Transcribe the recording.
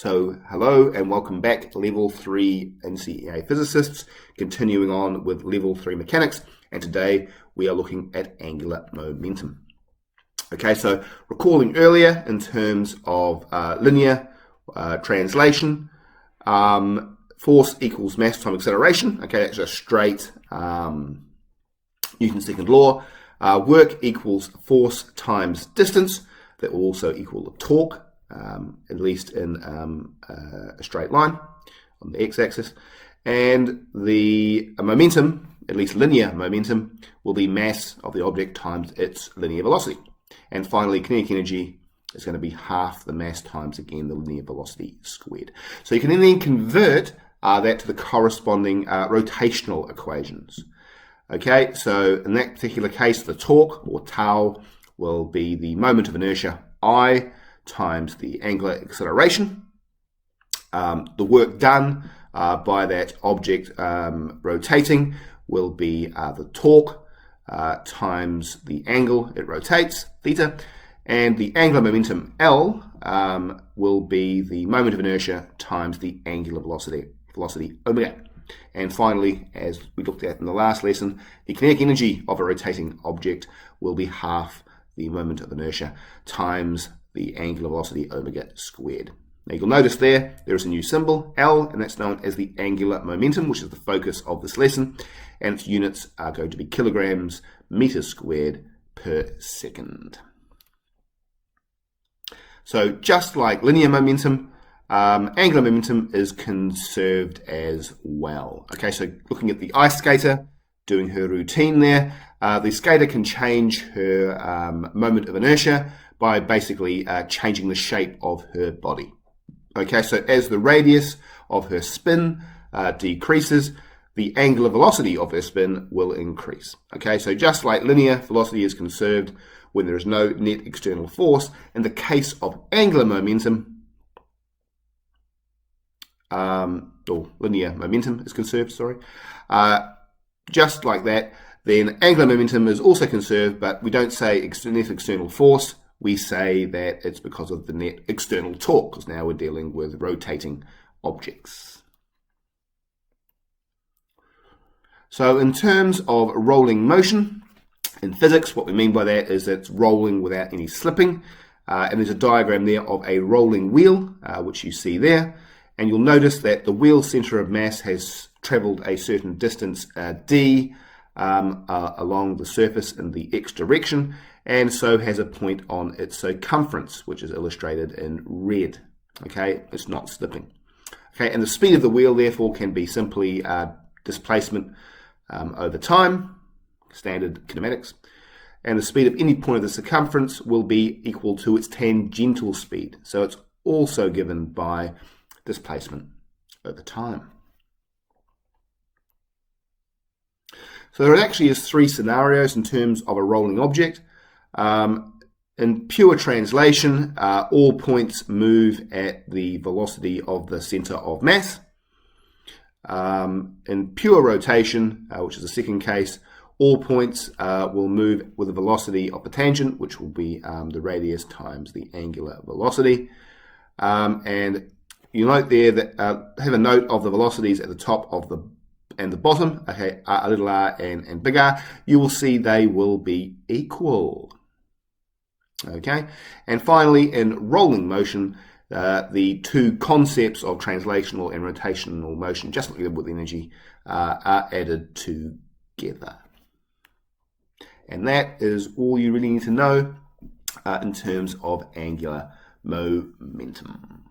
So hello and welcome back, Level 3 NCEA Physicists, continuing on with Level 3 Mechanics, and today we are looking at angular momentum. Okay, so recalling earlier in terms of linear translation, force equals mass times acceleration. Okay, that's a straight Newton's second law. Work equals force times distance. That will also equal the torque. At least in a straight line on the x-axis, and the momentum, at least linear momentum, will be mass of the object times its linear velocity. And finally, kinetic energy is going to be half the mass times, again, the linear velocity squared. So you can then convert that to the corresponding rotational equations. Okay, so in that particular case, the torque, or tau, will be the moment of inertia, I, times the angular acceleration. The work done by that object rotating will be the torque times the angle it rotates, theta, and the angular momentum L will be the moment of inertia times the angular velocity omega. And finally, as we looked at in the last lesson, the kinetic energy of a rotating object will be half the moment of inertia times the angular velocity omega squared. Now you'll notice there is a new symbol, L, and that's known as the angular momentum, which is the focus of this lesson, and its units are going to be kilograms meters squared per second. So just like linear momentum, angular momentum is conserved as well. Okay, so looking at the ice skater doing her routine there, the skater can change her moment of inertia by basically changing the shape of her body. Okay, so as the radius of her spin decreases, the angular velocity of her spin will increase. Okay, so just like linear velocity is conserved when there is no net external force, in the case of angular momentum, or linear momentum is conserved, just like that, then angular momentum is also conserved, but we don't say net external force. We say that it's because of the net external torque, because now we're dealing with rotating objects. So in terms of rolling motion, in physics, what we mean by that is it's rolling without any slipping. And there's a diagram there of a rolling wheel, which you see there. And you'll notice that the wheel center of mass has traveled a certain distance, d, along the surface in the x direction, and so has a point on its circumference, which is illustrated in red. Okay, it's not slipping. Okay, and the speed of the wheel, therefore, can be simply displacement over time, standard kinematics, and the speed of any point of the circumference will be equal to its tangential speed. So it's also given by displacement over time. So there actually is three scenarios in terms of a rolling object. In pure translation, all points move at the velocity of the center of mass. In pure rotation, which is the second case, all points will move with the velocity of the tangent, which will be the radius times the angular velocity. And you note there that have a note of the velocities at the top of the and the bottom, okay, a little r and big R. You will see they will be equal. Okay, and finally, in rolling motion, the two concepts of translational and rotational motion, just like with energy, are added together. And that is all you really need to know in terms of angular momentum.